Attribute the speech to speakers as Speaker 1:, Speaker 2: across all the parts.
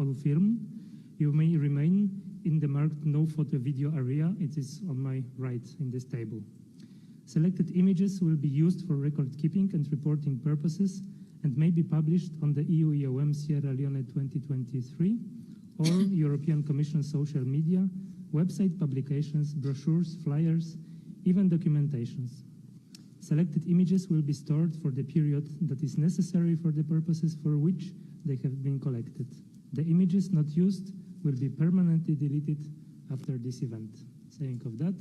Speaker 1: all film. You may remain in the marked no photo video area. It is on my right in this table. Selected images will be used for record keeping and reporting purposes and may be published on the EU EOM Sierra Leone 2023 or European Commission social media, website publications, brochures, flyers, even documentations. Selected images will be stored for the period that is necessary for the purposes for which they have been collected. The images not used will be permanently deleted after this event. Saying of that,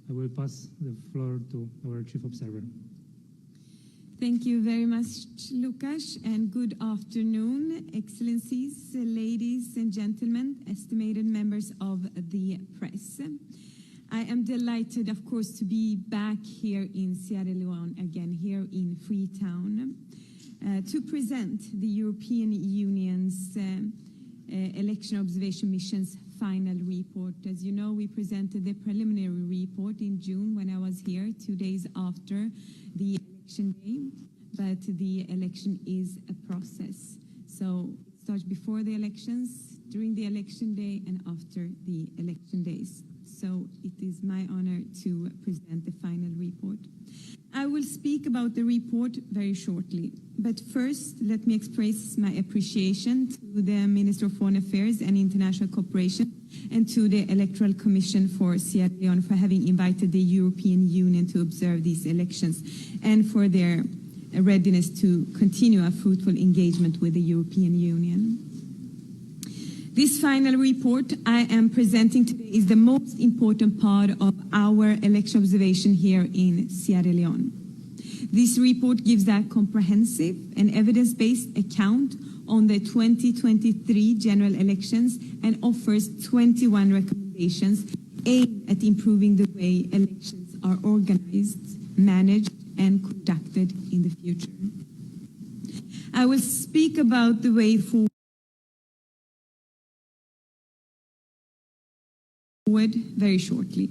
Speaker 1: I will pass the floor to our Chief Observer.
Speaker 2: Thank you very much, Lukas, and good afternoon, Excellencies, ladies and gentlemen, estimated members of the press. I am delighted, of course, to be back here in Sierra Leone again, here in Freetown, to present the European Union's election observation mission's final report. As you know, we presented the preliminary report in June when I was here, 2 days after the election day, but the election is a process. So it starts before the elections, during the election day, and after the election days. So it is my honor to present the final report. I will speak about the report very shortly, but first let me express my appreciation to the Minister of Foreign Affairs and International Cooperation and to the Electoral Commission for Sierra Leone for having invited the European Union to observe these elections and for their readiness to continue a fruitful engagement with the European Union. This final report I am presenting today is the most important part of our election observation here in Sierra Leone. This report gives a comprehensive and evidence-based account on the 2023 general elections and offers 21 recommendations aimed at improving the way elections are organized, managed, and conducted in the future. I will speak about the way forward very shortly.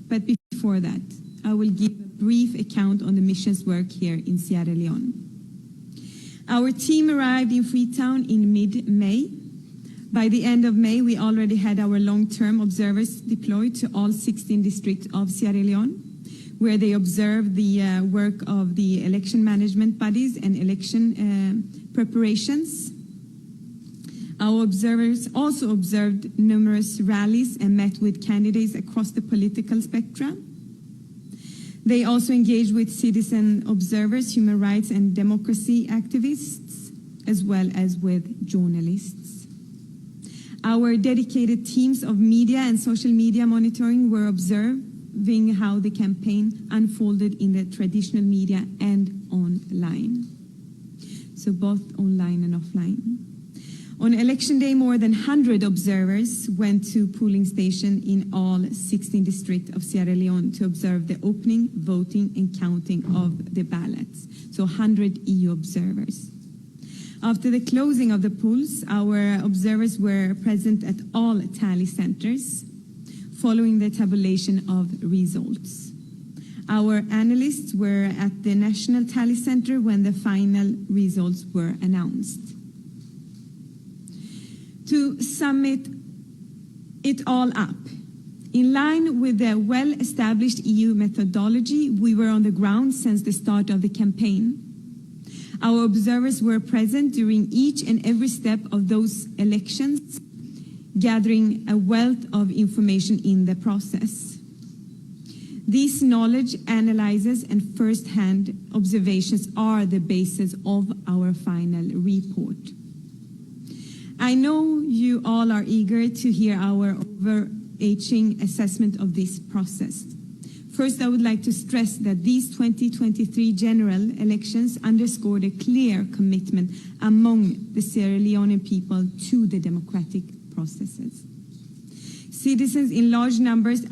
Speaker 2: But before that, I will give a brief account on the mission's work here in Sierra Leone. Our team arrived in Freetown in mid-May. By the end of May, we already had our long-term observers deployed to all 16 districts of Sierra Leone, where they observed the work of the election management bodies and election preparations. Our observers also observed numerous rallies and met with candidates across the political spectrum. They also engaged with citizen observers, human rights and democracy activists, as well as with journalists. Our dedicated teams of media and social media monitoring were observing how the campaign unfolded in the traditional media and online. So both online and offline. On election day, more than 100 observers went to polling stations in all 16 districts of Sierra Leone to observe the opening, voting, and counting of the ballots. So 100 EU observers. After the closing of the polls, our observers were present at all tally centers, following the tabulation of results. Our analysts were at the National Tally Center when the final results were announced. To sum it all up, in line with the well-established EU methodology, we were on the ground since the start of the campaign. Our observers were present during each and every step of those elections, gathering a wealth of information in the process. These knowledge, analyses, and first-hand observations are the basis of our final report. I know you all are eager to hear our overarching assessment of this process. First, I would like to stress that these 2023 general elections underscored a clear commitment among the Sierra Leone people to the democratic processes. Citizens in large numbers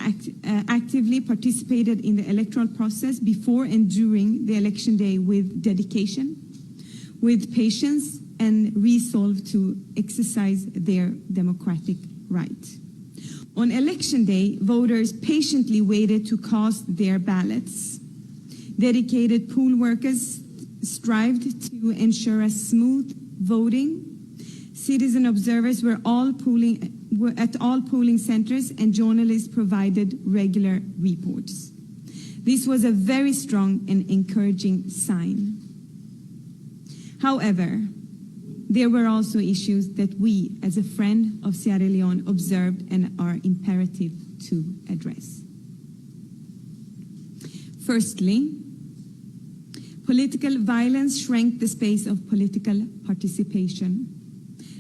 Speaker 2: actively participated in the electoral process before and during the election day with dedication, with patience, and resolve to exercise their democratic right. On election day, voters patiently waited to cast their ballots. Dedicated poll workers strived to ensure a smooth voting. Citizen observers were at all polling centers, and journalists provided regular reports. This was a very strong and encouraging sign. However, there were also issues that we, as a friend of Sierra Leone, observed and are imperative to address. Firstly, political violence shrank the space of political participation.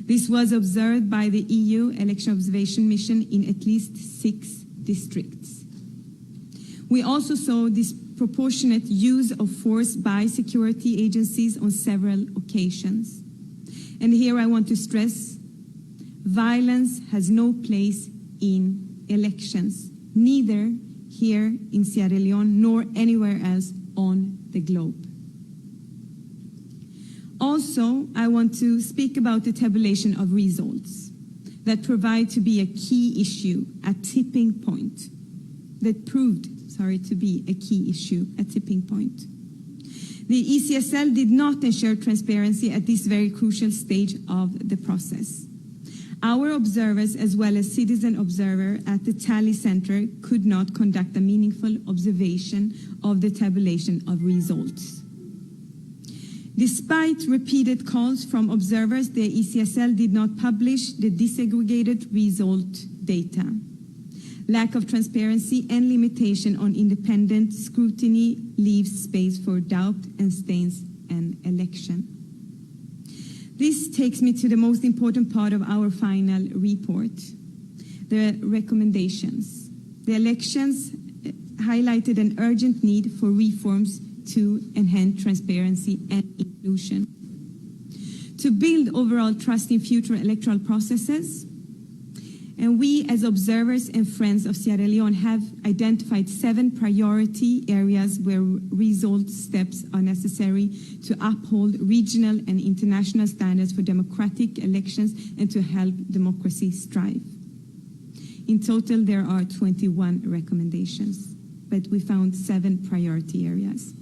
Speaker 2: This was observed by the EU Election Observation Mission in at least 6 districts. We also saw disproportionate use of force by security agencies on several occasions. And here I want to stress, violence has no place in elections, neither here in Sierra Leone nor anywhere else on the globe. Also, I want to speak about the tabulation of results that proved to be a key issue, a tipping point. The ECSL did not ensure transparency at this very crucial stage of the process. Our observers, as well as citizen observer at the Tally Center, could not conduct a meaningful observation of the tabulation of results. Despite repeated calls from observers, the ECSL did not publish the disaggregated result data. Lack of transparency and limitation on independent scrutiny leaves space for doubt and stains an election. This takes me to the most important part of our final report, the recommendations. The elections highlighted an urgent need for reforms to enhance transparency and inclusion. To build overall trust in future electoral processes, and we as observers and friends of Sierra Leone have identified 7 priority areas where result steps are necessary to uphold regional and international standards for democratic elections and to help democracy strive. In total, there are 21 recommendations, but we found 7 priority areas.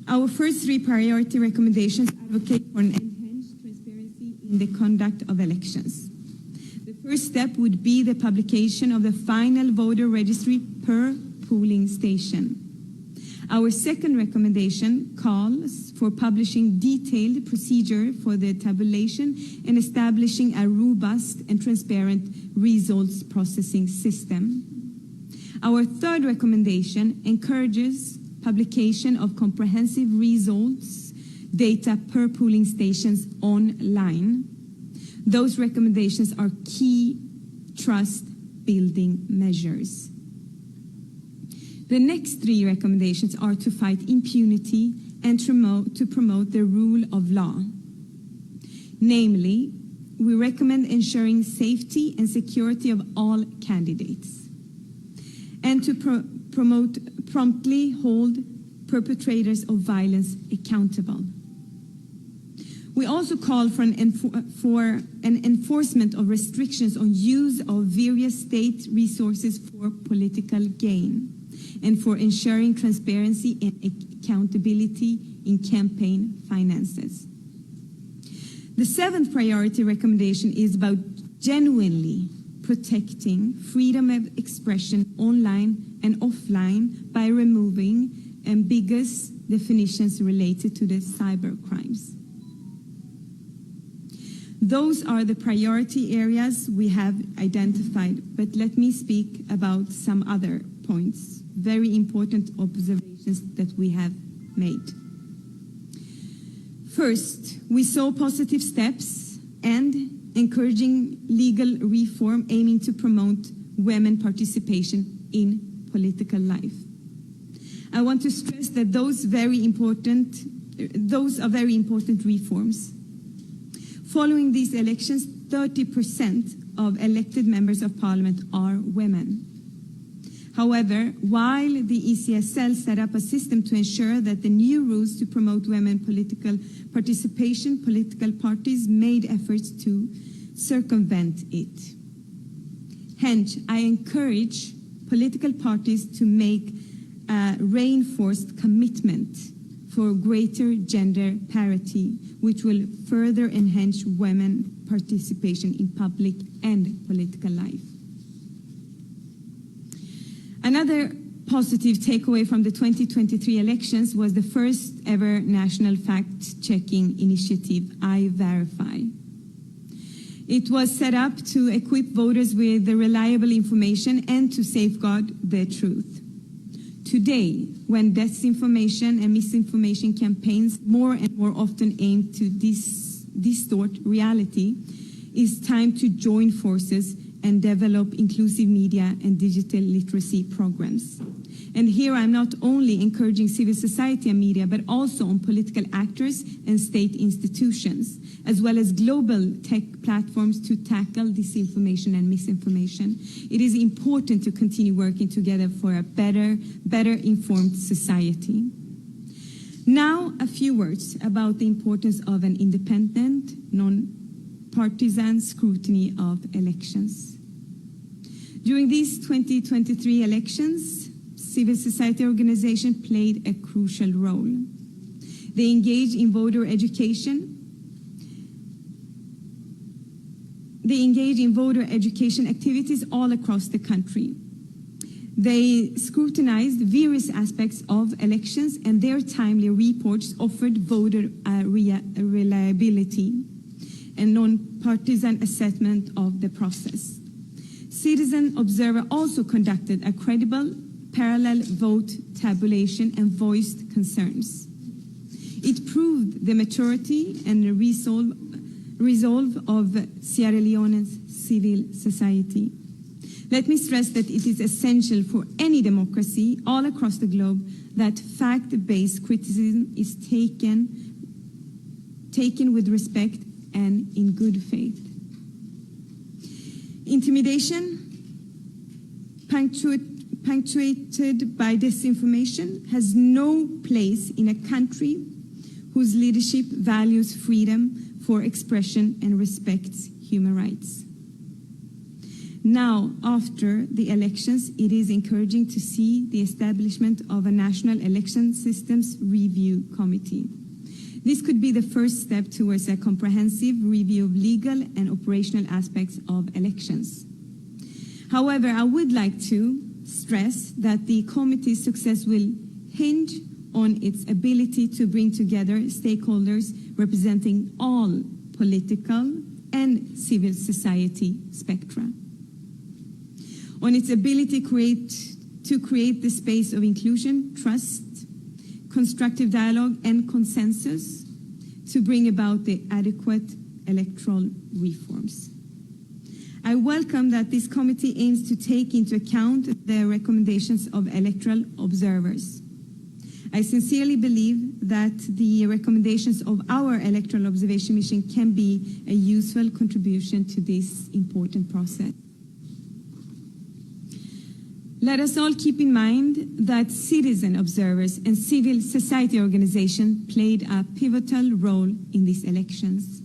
Speaker 2: Our first 3 priority recommendations advocate for an enhanced transparency in the conduct of elections. The first step would be the publication of the final voter registry per polling station. Our second recommendation calls for publishing detailed procedure for the tabulation and establishing a robust and transparent results processing system. Our third recommendation encourages publication of comprehensive results data per polling stations online. Those recommendations are key trust-building measures. The next 3 recommendations are to fight impunity and to promote the rule of law. Namely, we recommend ensuring safety and security of all candidates, and to promptly hold perpetrators of violence accountable. We also call for an enforcement of restrictions on use of various state resources for political gain, and for ensuring transparency and accountability in campaign finances. The 7th priority recommendation is about genuinely protecting freedom of expression online and offline by removing ambiguous definitions related to the cyber crimes. Those are the priority areas we have identified, but let me speak about some other points, very important observations that we have made. First, we saw positive steps and encouraging legal reform aiming to promote women participation in political life. I want to stress that those are very important reforms. Following these elections, 30% of elected members of parliament are women. However, while the ECSL set up a system to ensure that the new rules to promote women political participation, political parties made efforts to circumvent it. Hence, I encourage political parties to make a reinforced commitment for greater gender parity, which will further enhance women participation in public and political life. Another positive takeaway from the 2023 elections was the first ever national fact-checking initiative, iVerify. It was set up to equip voters with the reliable information and to safeguard the truth. Today, when disinformation and misinformation campaigns more and more often aim to distort reality, it's time to join forces and develop inclusive media and digital literacy programs. And here I'm not only encouraging civil society and media, but also on political actors and state institutions, as well as global tech platforms to tackle disinformation and misinformation. It is important to continue working together for a better informed society. Now, a few words about the importance of an independent, non-partisan scrutiny of elections. During these 2023 elections, civil society organizations played a crucial role. They engaged in voter education. Activities all across the country. They scrutinized various aspects of elections, and their timely reports offered voter reliability and non-partisan assessment of the process. Citizen Observer also conducted a credible parallel vote tabulation and voiced concerns. It proved the maturity and resolve of Sierra Leone's civil society. Let me stress that it is essential for any democracy all across the globe that fact-based criticism is taken with respect and in good faith. Intimidation, punctuated by disinformation, has no place in a country whose leadership values freedom for expression and respects human rights. Now, after the elections, it is encouraging to see the establishment of a National Election Systems Review Committee. This could be the first step towards a comprehensive review of legal and operational aspects of elections. However, I would like to stress that the committee's success will hinge on its ability to bring together stakeholders representing all political and civil society spectra, on its ability to create the space of inclusion, trust, constructive dialogue, and consensus to bring about the adequate electoral reforms. I welcome that this committee aims to take into account the recommendations of electoral observers. I sincerely believe that the recommendations of our electoral observation mission can be a useful contribution to this important process. Let us all keep in mind that citizen observers and civil society organizations played a pivotal role in these elections.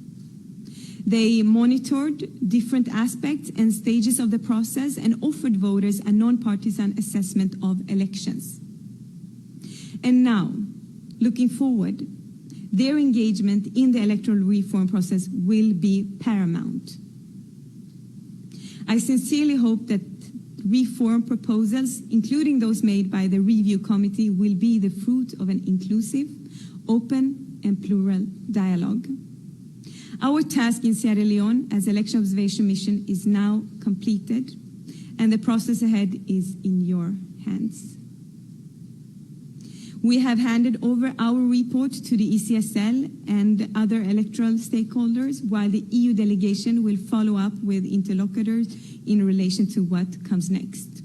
Speaker 2: They monitored different aspects and stages of the process and offered voters a non-partisan assessment of elections. And now, looking forward, their engagement in the electoral reform process will be paramount. I sincerely hope that reform proposals, including those made by the review committee, will be the fruit of an inclusive, open, and plural dialogue. Our task in Sierra Leone as Election Observation Mission is now completed, and the process ahead is in your hands. We have handed over our report to the ECSL and other electoral stakeholders, while the EU delegation will follow up with interlocutors in relation to what comes next.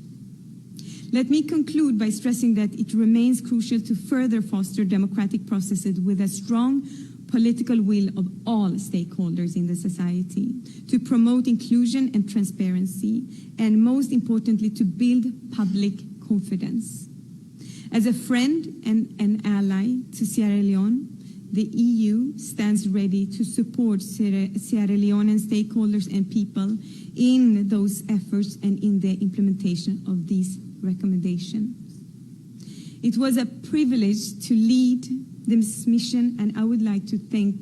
Speaker 2: Let me conclude by stressing that it remains crucial to further foster democratic processes with a strong political will of all stakeholders in the society, to promote inclusion and transparency, and most importantly, to build public confidence. As a friend and an ally to Sierra Leone, the EU stands ready to support Sierra Leonean stakeholders and people in those efforts and in the implementation of these recommendations. It was a privilege to lead this mission, and I would like to thank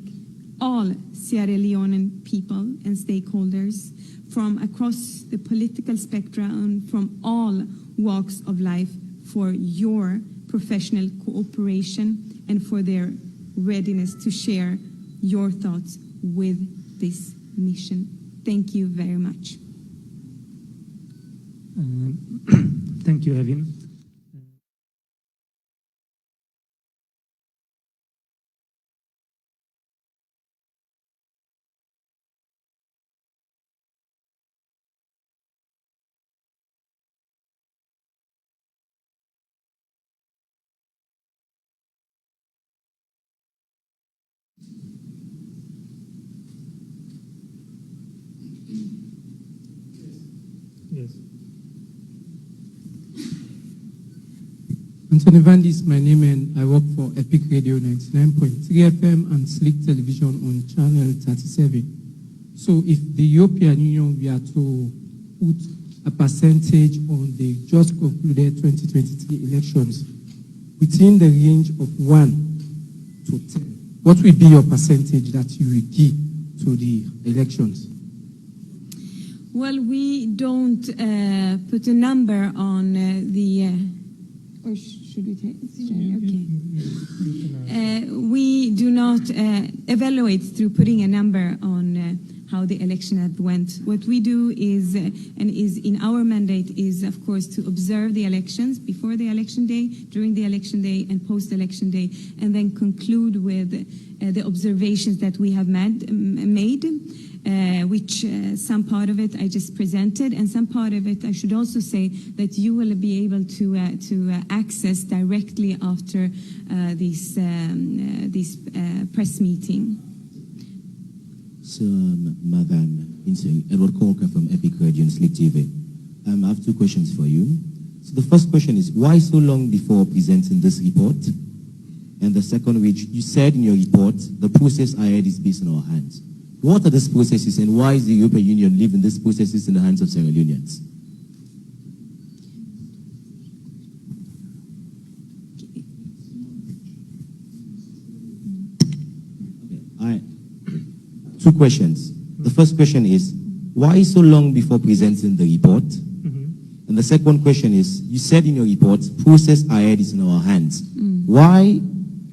Speaker 2: all Sierra Leonean people and stakeholders from across the political spectrum, from all walks of life, for your professional cooperation and for their readiness to share your thoughts with this mission. Thank you very much.
Speaker 1: Thank you, Evin. Yes.
Speaker 3: Anthony Van is my name, and I work for Epic Radio 99.3 FM and Slick Television on Channel 37. So if the European Union were to put a percentage on the just concluded 2023 elections within the range of 1 to 10, what will be your percentage that you will give to the elections?
Speaker 2: Well, we don't put a number on or should we take? Okay. We do not evaluate through putting a number on how the election have went. What we do is, and is in our mandate, is of course to observe the elections before the election day, during the election day, and post-election day, and then conclude with the observations that we have made. Which some part of it I just presented, and some part of it I should also say that you will be able to access directly after this press meeting.
Speaker 4: So, Madam Edward Corker from Epic Radio and Slick TV. I have two questions for you. So the first question is, why so long before presenting this report? And the second, which you said in your report, the process ahead is based on our hands. What are these processes, and why is the European Union leaving these processes in the hands of Sierra Leoneans? Okay. Two questions. The first question is, why so long before presenting the report? And the second question is, you said in your report, process ahead is in our hands. Why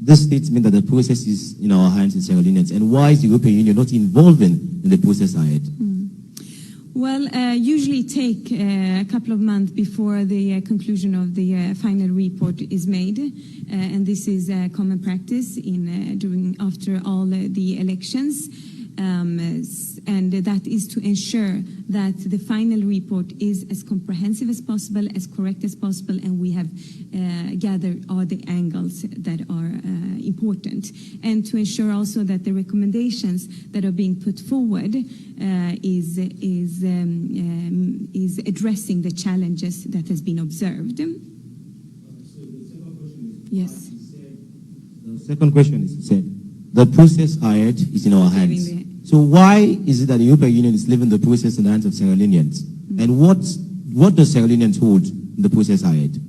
Speaker 4: this statement that the process is in our hands in Sierra Leoneans, and why is the European Union not involving in the process ahead?
Speaker 2: Well, usually take a couple of months before the conclusion of the final report is made, and this is a common practice in after all the elections. And that is to ensure that the final report is as comprehensive as possible, as correct as possible, and we have gathered all the angles that are important, and to ensure also that the recommendations that are being put forward is addressing the challenges that has been observed. Yes.
Speaker 4: The second question is, you said the process ahead is in our hands. So why is it that the European Union is leaving the process in the hands of Sierra Leoneans? And what does Sierra Leoneans hold in the process ahead?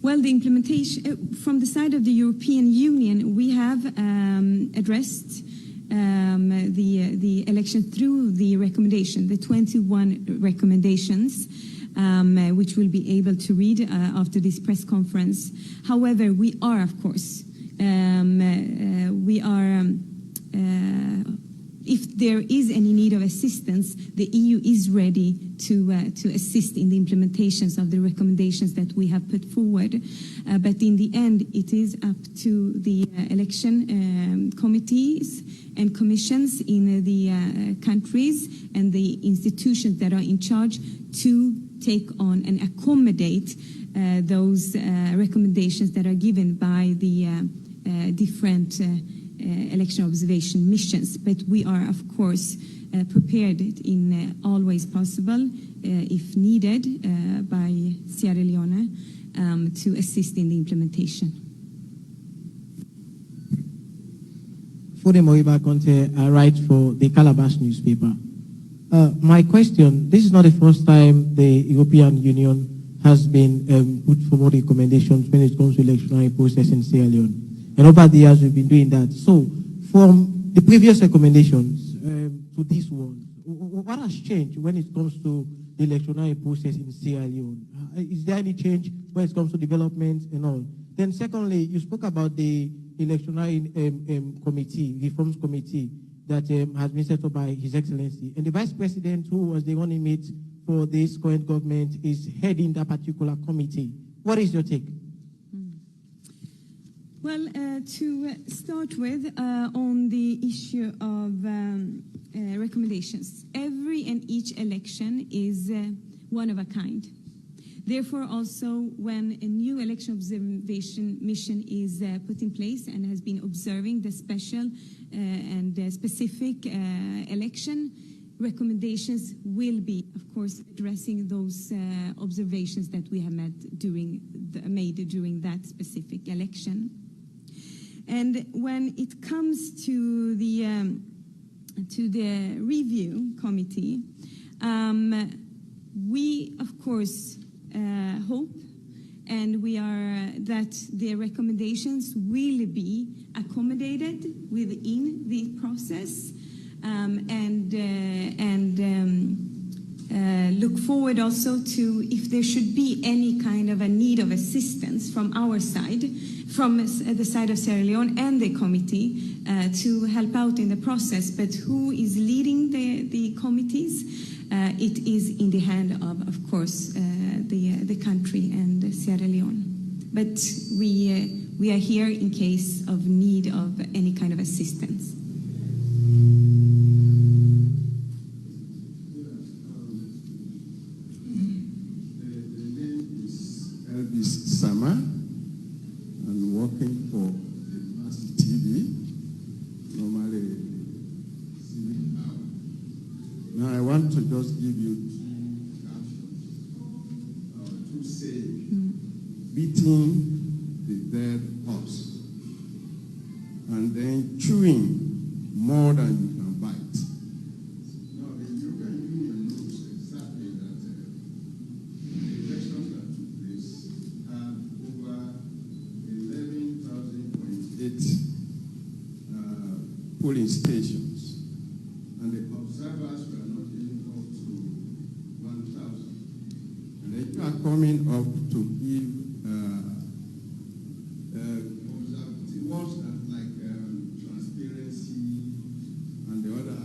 Speaker 2: Well, the implementation from the side of the European Union, we have addressed the election through the recommendation, the 21 recommendations, which we'll be able to read after this press conference. However, we are, of course, if there is any need of assistance, the EU is ready to assist in the implementations of the recommendations that we have put forward. But in the end, it is up to the election committees and commissions in the countries and the institutions that are in charge to take on and accommodate those recommendations that are given by the different election observation missions. But we are, of course, prepared in all ways possible, if needed, by Sierra Leone to assist in the implementation.
Speaker 5: Fode Moriba Conte, I write for the Calabash newspaper. My question, this is not the first time the European Union has been put forward recommendations when it comes to electionary process in Sierra Leone. And over the years, we've been doing that. So, from the previous recommendations to this one, what has changed when it comes to the electoral process in Sierra Leone? Is there any change when it comes to development and all? Then secondly, you spoke about the electoral committee, reforms committee that has been set up by His Excellency. And the Vice President, who was the running mate for this current government, is heading that particular committee. What is your take?
Speaker 2: Well, to start with, on the issue of recommendations, every and each election is one of a kind. Therefore, also, when a new election observation mission is put in place and has been observing the special and specific election, recommendations will be, of course, addressing those observations that we have made during that specific election. And when it comes to the review committee, we, of course, hope and we are that the recommendations will be accommodated within the process, and look forward also to if there should be any kind of a need of assistance from our side, from the side of Sierra Leone and the committee, to help out in the process. But who is leading the committees? It is in the hand of course, the country and Sierra Leone. But we are here in case of need of any kind of assistance.
Speaker 6: Summer and working for Mass TV, normally civic hour. Now I want to just give you two captions to say beating the dead horse and then chewing more than you can bite. Now the European Union knows exactly that the elections that took place had over 11,000.8 polling stations, and the observers were not even up to 1,000. And they are coming up to give words like transparency and the other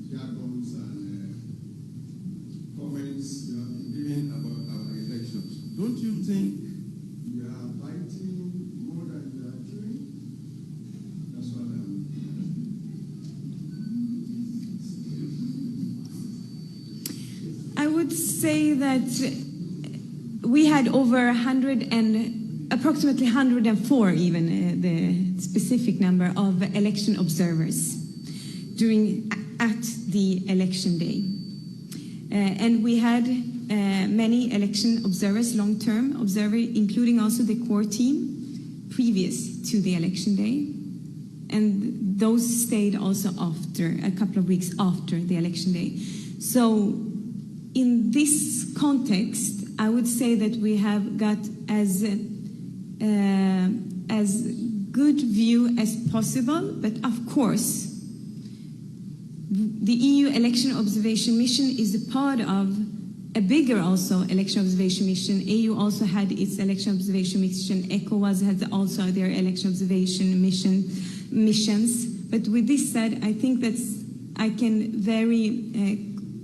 Speaker 6: jargons and comments you have been giving about our elections. Don't you think you are biting more than you are chewing? That's what
Speaker 2: I would say that we had over approximately 104 even, the specific number of election observers at the election day. And we had many election observers, long-term observers, including also the core team previous to the election day. And those stayed also after, a couple of weeks after the election day. So in this context, I would say that we have got as good view as possible, but of course, the EU election observation mission is a part of a bigger also election observation mission. EU also had its election observation mission. ECOWAS had also their election observation missions. But with this said, I think that I can very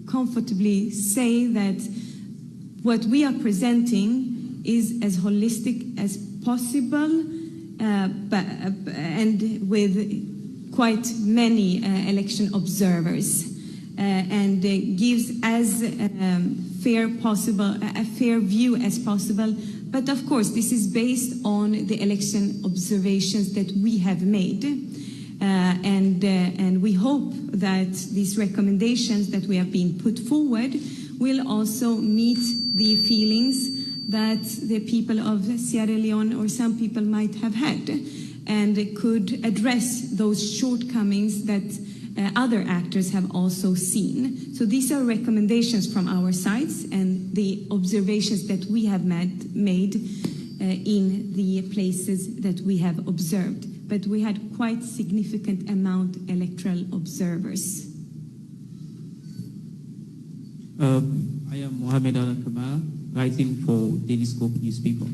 Speaker 2: comfortably say that what we are presenting is as holistic as possible, and with quite many election observers, and gives as a fair view as possible. But of course, this is based on the election observations that we have made, and we hope that these recommendations that we have been put forward will also meet the feelings that the people of Sierra Leone or some people might have had, and could address those shortcomings that other actors have also seen. So these are recommendations from our sides and the observations that we have made in the places that we have observed. but we had quite significant amount electoral observers.
Speaker 3: I am Mohamed Al-Kamal, writing for Daily Scope newspaper.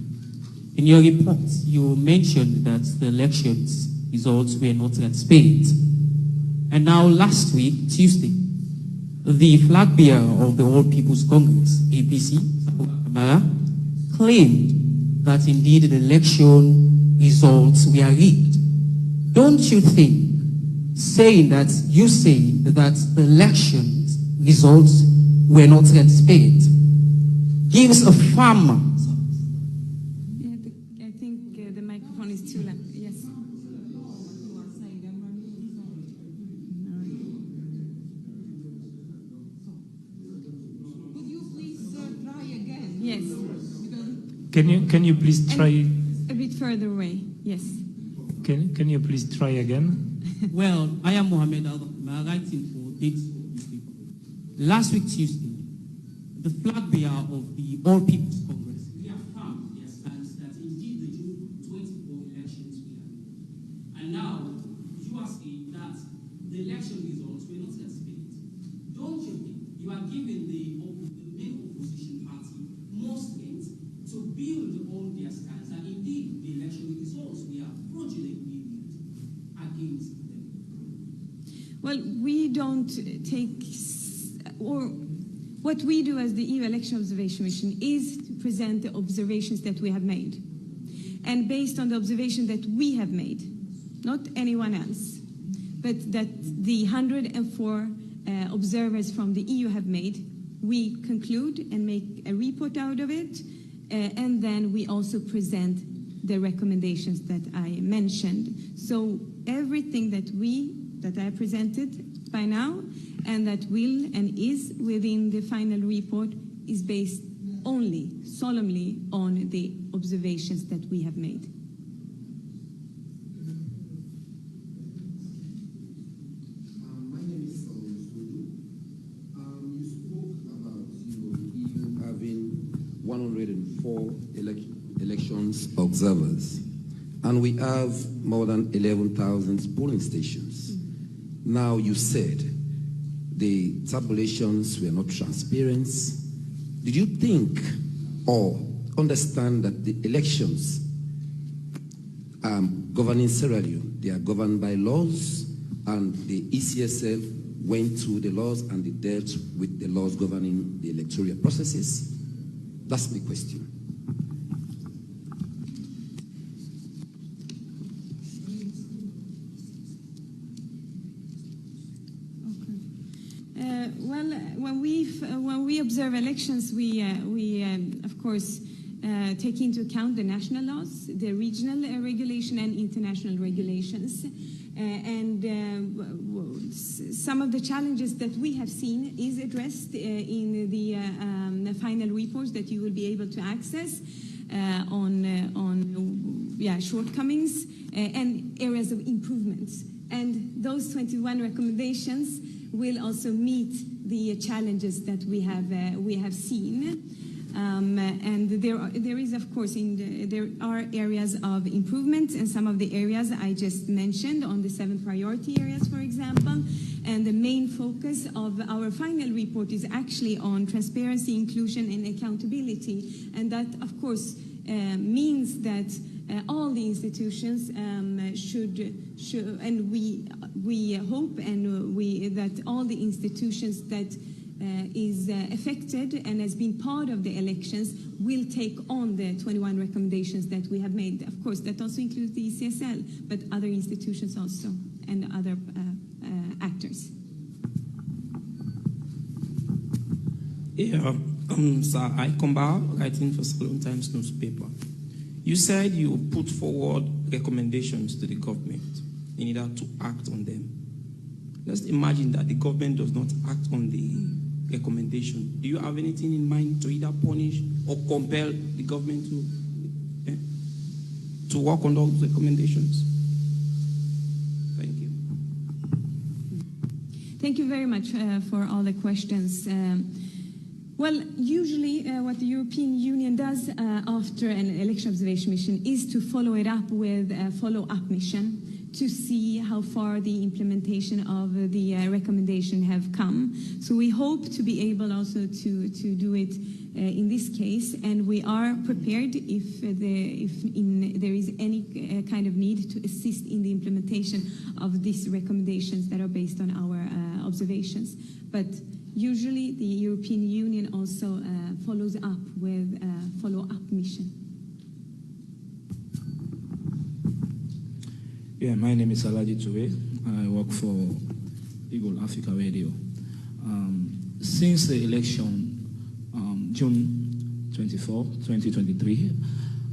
Speaker 3: In your report, you mentioned that the elections results were not transparent. And now last week, Tuesday, the flag bearer of the All People's Congress, APC, Kamara, claimed that indeed the election results were rigged. Don't you think saying that the election results were not transparent gives a farmer?
Speaker 2: I think the microphone is too loud. Yes.
Speaker 7: Could you please try again?
Speaker 2: Yes.
Speaker 1: Can you please try?
Speaker 2: A bit further away. Yes.
Speaker 1: Can you please try again?
Speaker 3: Well, I am Mohamed Al-Kamal, writing for Daily Scope newspaper. Last week, Tuesday, the flag bearer of the All People's Congress reaffirmed their stance that indeed the June 24 elections were rigged. And now, you are saying that the election results were not transparent. Don't you think you are giving the main opposition party more strength to build on their stance that indeed the election results were fraudulently rigged against them?
Speaker 2: Well, we don't take, or what we do as the EU Election Observation Mission is to present the observations that we have made. And based on the observation that we have made, not anyone else, but that the 104 observers from the EU have made, we conclude and make a report out of it, and then we also present the recommendations that I mentioned. So everything that I presented by now and that will and is within the final report is based only, solemnly, on the observations that we have made.
Speaker 6: My name is you spoke about EU having 104 elections observers, and we have more than 11,000 polling stations. Now you said the tabulations were not transparent. Did you think or understand that the elections governing Sierra Leone, they are governed by laws, and the ECSL went through the laws and they dealt with the laws governing the electoral processes? That's my question.
Speaker 2: When we observe elections, we of course take into account the national laws, the regional regulation, and international regulations. Some of the challenges that we have seen is addressed in the final reports that you will be able to access on shortcomings and areas of improvements. And those 21 recommendations will also meet the challenges that we have seen. And there is, of course, there are areas of improvement, and some of the areas I just mentioned on the 7 priority areas, for example. And the main focus of our final report is actually on transparency, inclusion, and accountability. And that, of course, means that all the institutions should, and we hope that all the institutions that is affected and has been part of the elections will take on the 21 recommendations that we have made. Of course, that also includes the ECSL, but other institutions also and other actors.
Speaker 8: Yeah, Sir Aikomba, writing for Salon Times newspaper. You said you put forward recommendations to the government in order to act on them. Let's imagine that the government does not act on the recommendation. Do you have anything in mind to either punish or compel the government to work on those recommendations? Thank you.
Speaker 2: Thank you very much for all the questions. Well, usually what the European Union does after an election observation mission is to follow it up with a follow-up mission. to see how far the implementation of the recommendation have come. So we hope to be able also to do it in this case, and we are prepared if there is any kind of need to assist in the implementation of these recommendations that are based on our observations. But usually the European Union also follows up with a follow-up mission.
Speaker 9: Yeah, my name is Alaji Toure. I work for Eagle Africa Radio. Since the election, June 24, 2023,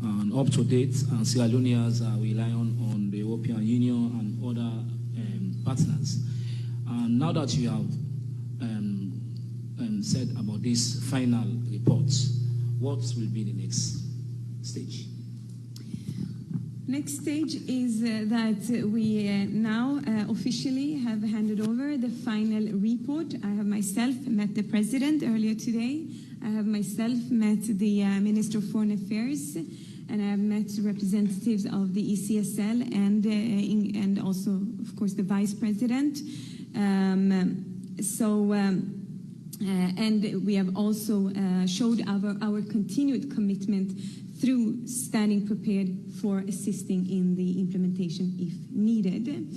Speaker 9: and up to date, Sierra Leoneans are relying on the European Union and other partners. And now that you have said about this final report, what will be the next stage?
Speaker 2: Next stage is that we now officially have handed over the final report. I have myself met the president earlier today. I have myself met the Minister of Foreign Affairs, and I have met representatives of the ECSL and also, of course, the Vice President. And we have also showed our continued commitment through standing prepared for assisting in the implementation if needed.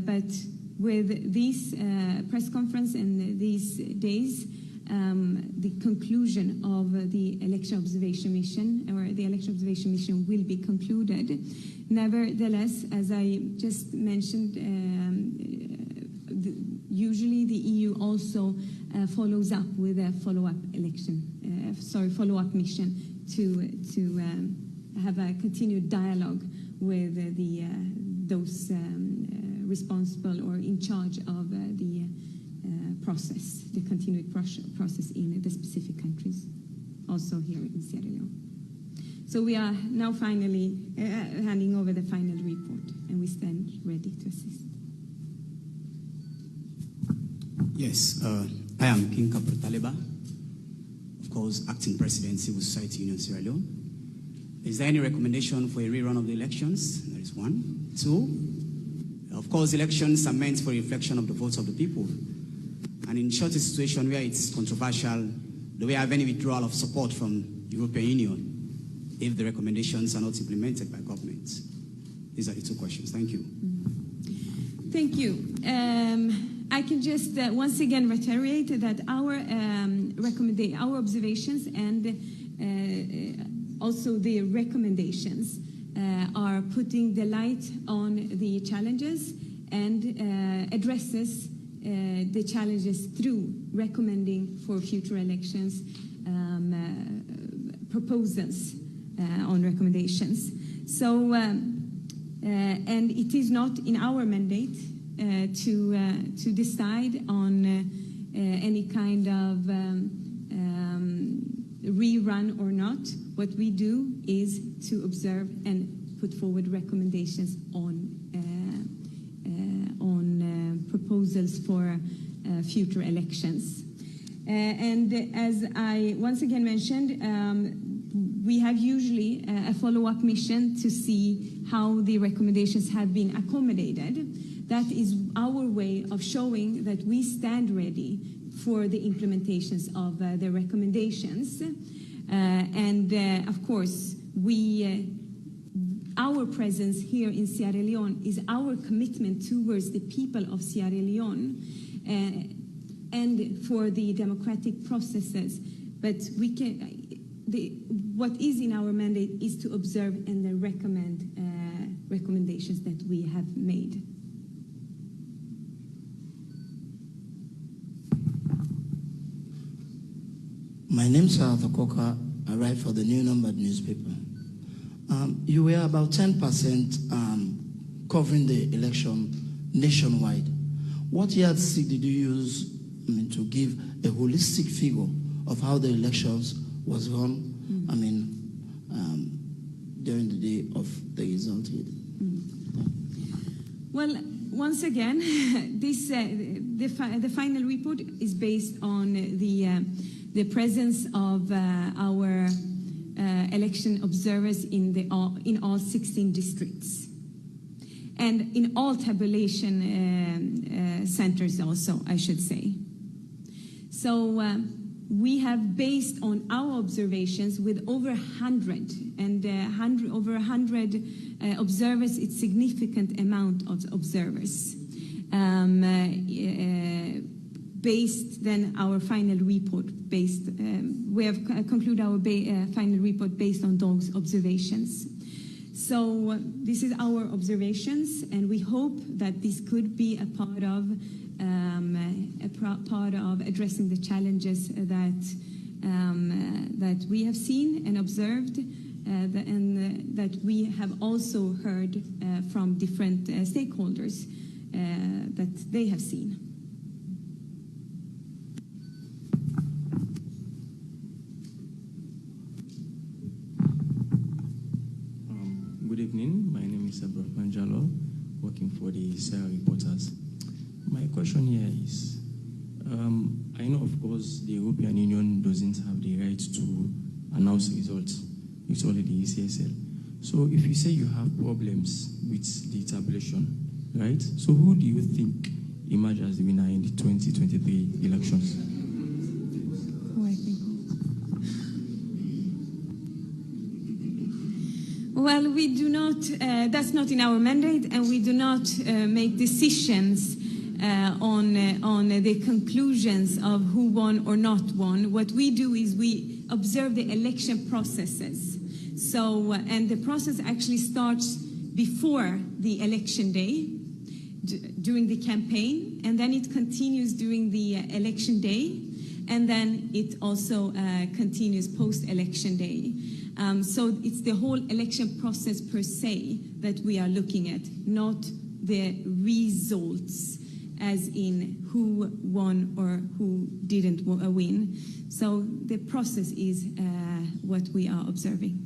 Speaker 2: But with this press conference and these days, the conclusion of the election observation mission, or the election observation mission, will be concluded. Nevertheless, as I just mentioned, usually the EU also follows up with a follow-up mission to have a continued dialogue with those responsible or in charge of the process, the continued process in the specific countries, also here in Sierra Leone. So we are now finally handing over the final report, and we stand ready to assist.
Speaker 10: Yes, I am King Kapur Taleba, of course, Acting President, Civil Society Union Sierra Leone. Is there any recommendation for a rerun of the elections? That is one. Two, of course, elections are meant for reflection of the votes of the people. And in such a situation where it's controversial, do we have any withdrawal of support from the European Union if the recommendations are not implemented by government? These are the two questions. Thank you.
Speaker 2: Thank you. I can just once again reiterate that our observations and also the recommendations are putting the light on the challenges and addresses the challenges through recommending for future elections proposals on recommendations. So, and it is not in our mandate to decide on any kind of rerun or not. What we do is to observe and put forward recommendations on proposals for future elections. And as I once again mentioned, we have usually a follow-up mission to see how the recommendations have been accommodated. That is our way of showing that we stand ready for the implementations of the recommendations. Of course, our presence here in Sierra Leone is our commitment towards the people of Sierra Leone and for the democratic processes. But what is in our mandate is to observe and then recommend recommendations that we have made.
Speaker 11: My name is Arthur Coker. I write for the New Numbered newspaper. You were about 10% covering the election nationwide. What yardstick did you use to give a holistic figure of how the elections was run? During the day of the result.
Speaker 2: Well, once again, this the final report is based on the presence of our election observers in all 16 districts. and in all tabulation centers also, I should say. So we have, based on our observations with over 100, and over 100 observers, it's significant amount of observers. Based then our final report based, we have concluded our final report based on those observations. So this is our observations, and we hope that this could be a part of addressing the challenges that that we have seen and observed, and that we have also heard from different stakeholders that they have seen.
Speaker 12: Good evening. My name is Abdurrahman Jalal, working for the Sarah Reporters. My question here is, I know, of course, the European Union doesn't have the right to announce results. It's only the ECSL. So if you say you have problems with the tabulation, right? So who do you think emerged as the winner in the 2023 elections?
Speaker 2: Well, we do not, that's not in our mandate, and we do not make decisions on the conclusions of who won or not won. What we do is we observe the election processes. So, and the process actually starts before the election day, during the campaign, and then it continues during the election day, and then it also continues post-election day. So it's the whole election process per se that we are looking at, not the results as in who won or who didn't win. So the process is what we are observing.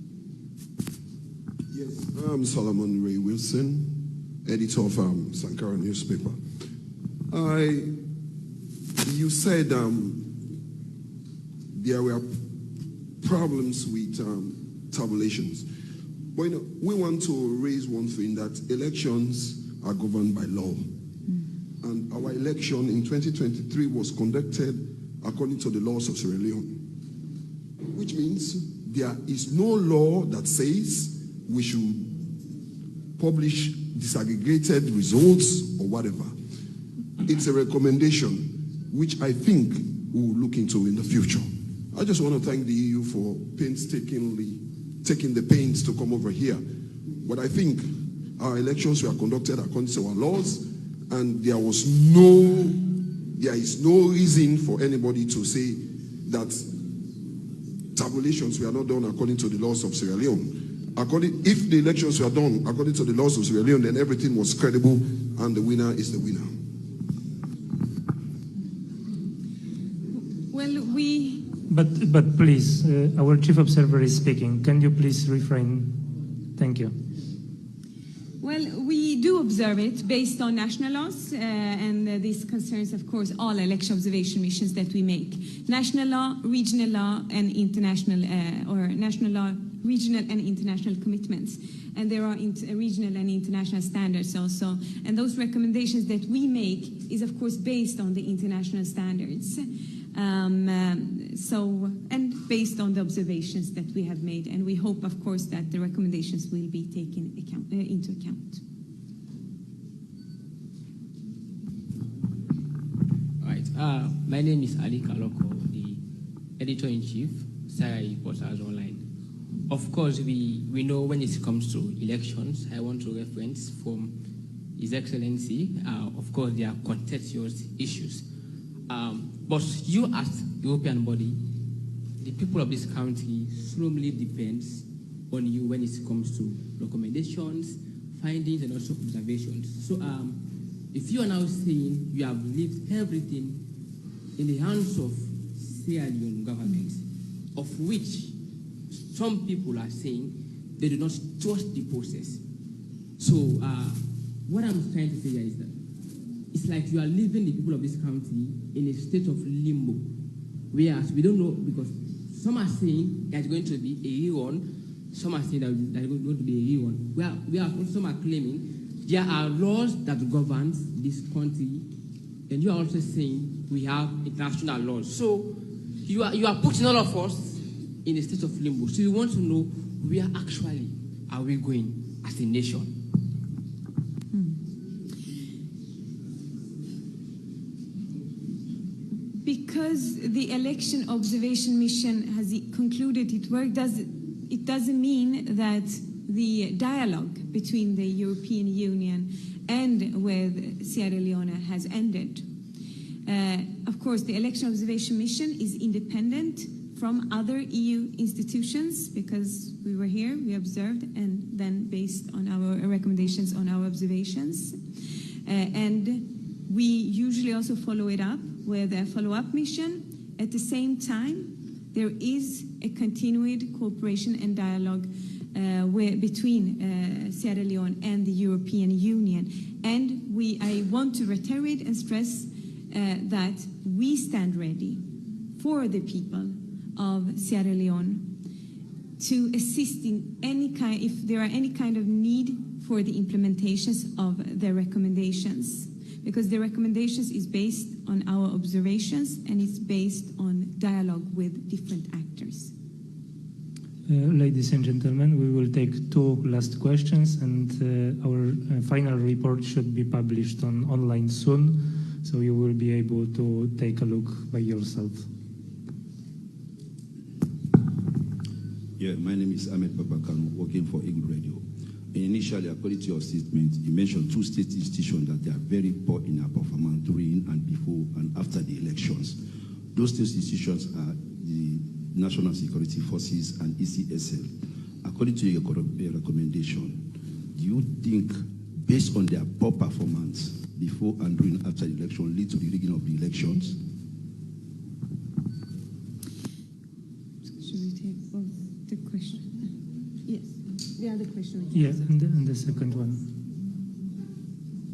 Speaker 6: Yes, I'm Solomon Ray Wilson, editor of Sankara newspaper. You said there were problems with tabulations. But you know, we want to raise one thing, that elections are governed by law. And our election in 2023 was conducted according to the laws of Sierra Leone, which means there is no law that says we should publish disaggregated results or whatever. It's a recommendation which I think we will look into in the future. I just want to thank the EU for painstakingly taking the pains to come over here. But I think our elections were conducted according to our laws, and there is no reason for anybody to say that tabulations were not done according to the laws of Sierra Leone. If the elections were done according to the laws of Sierra Leone, then everything was credible, and the winner is the winner.
Speaker 2: Well,
Speaker 1: But please, our chief observer is speaking. Can you please refrain? Thank you.
Speaker 2: Well, we do observe it based on national laws, and this concerns, of course, all election observation missions that we make. National law, regional law, and international, or national law, regional and international commitments. And there are regional and international standards also. And those recommendations that we make is, of course, based on the international standards. And based on the observations that we have made, and we hope, of course, that the recommendations will be taken into account.
Speaker 13: Right. My name is Ali Kaloko, the editor-in-chief, Sarah Reporters Online. Of course, we know when it comes to elections, I want to reference from His Excellency, of course, there are contentious issues. But you as European body, the people of this country strongly depends on you when it comes to recommendations, findings, and also observations. So if you are now saying you have left everything in the hands of Sierra Leone government, of which some people are saying they do not trust the process. So what I'm trying to say here is that it's like you are leaving the people of this country in a state of limbo, whereas we don't know, because some are saying there's going to be a rerun, some are saying that there's going to be a rerun, whereas some are claiming there are laws that govern this country, and you are also saying we have international laws. So you are putting all of us in a state of limbo. So we want to know where actually are we going as a nation?
Speaker 2: Because the election observation mission has concluded its work, it doesn't mean that the dialogue between the European Union and with Sierra Leone has ended. Of course, the election observation mission is independent from other EU institutions because we were here, we observed, and then based on our recommendations on our observations. And we usually also follow it up with a follow-up mission. At the same time, there is a continued cooperation and dialogue between Sierra Leone and the European Union. And I want to reiterate and stress that we stand ready for the people of Sierra Leone to assist in any kind, if there are any kind of need for the implementations of their recommendations. Because the recommendations is based on our observations and it's based on dialogue with different actors.
Speaker 1: Ladies and gentlemen, we will take two last questions, and our final report should be published online soon, so you will be able to take a look by yourself.
Speaker 14: Yeah, my name is Ahmed Babakan, working for Eagle Radio. Initially, according to your statement, you mentioned two state institutions that they are very poor in their performance during and before and after the elections. Those state institutions are the National Security Forces and ECSL. According to your recommendation, do you think, based on their poor performance before and during and after the election, lead to the rigging of the elections?
Speaker 2: Should we take both the question? Yes, the other question.
Speaker 1: Yeah, and the second one.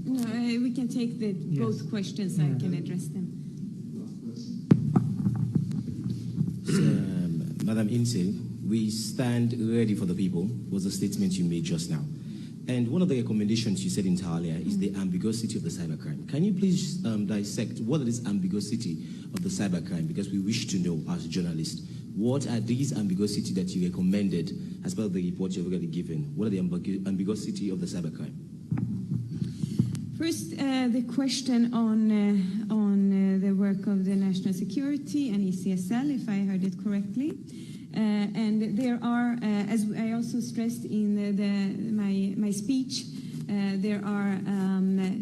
Speaker 2: No, we can take both questions. I can address them.
Speaker 4: Madam Insil, we stand ready for the people, was the statement you made just now. And one of the recommendations you said entirely is the ambiguity of the cybercrime. Can you please dissect what is ambiguity of the cybercrime? Because we wish to know as journalists, what are these ambiguity that you recommended as part of the report you've already given? What are the ambiguity of the cybercrime?
Speaker 2: First, the question on the work of the National Security and ECSL, if I heard it correctly. And there are, as I also stressed in my speech, there are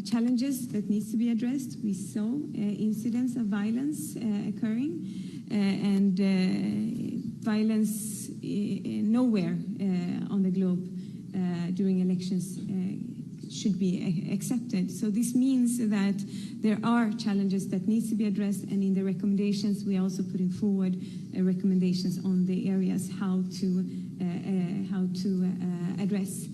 Speaker 2: challenges that needs to be addressed. We saw incidents of violence occurring, and violence nowhere on the globe during elections should be accepted. So this means that there are challenges that needs to be addressed, and in the recommendations we are also putting forward recommendations on the areas how to address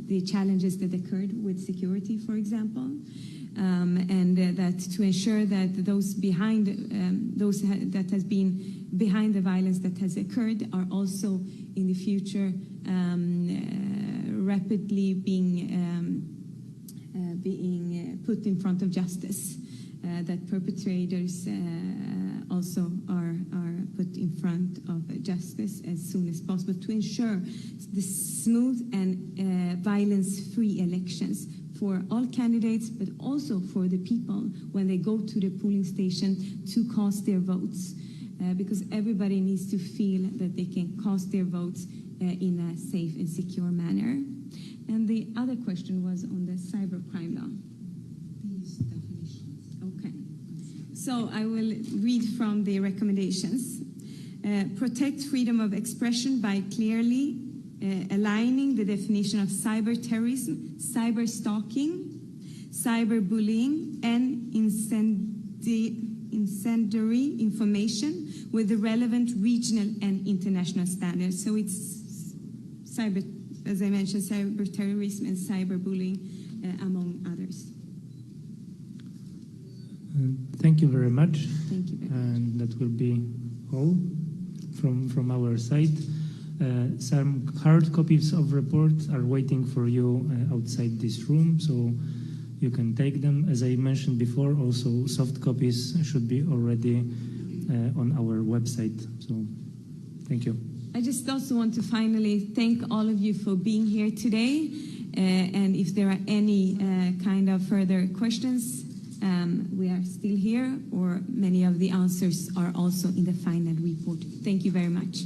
Speaker 2: the challenges that occurred with security, for example, and that to ensure that those that has been behind the violence that has occurred are also in the future rapidly being put in front of justice, that perpetrators also are put in front of justice as soon as possible to ensure the smooth and violence-free elections for all candidates, but also for the people when they go to the polling station to cast their votes, because everybody needs to feel that they can cast their votes in a safe and secure manner. And the other question was on the cybercrime law. These definitions. Okay. So I will read from the recommendations. Protect freedom of expression by clearly aligning the definition of cyber terrorism, cyber stalking, cyber bullying, and incendiary information with the relevant regional and international standards. So it's cyber, as I mentioned, cyber terrorism and cyber bullying, among others.
Speaker 1: Thank you very much.
Speaker 2: Thank you very much.
Speaker 1: And that will be all from our side. Some hard copies of reports are waiting for you outside this room, so you can take them. As I mentioned before, also soft copies should be already on our website. So thank you.
Speaker 2: I just also want to finally thank all of you for being here today. And if there are any kind of further questions, we are still here, or many of the answers are also in the final report. Thank you very much.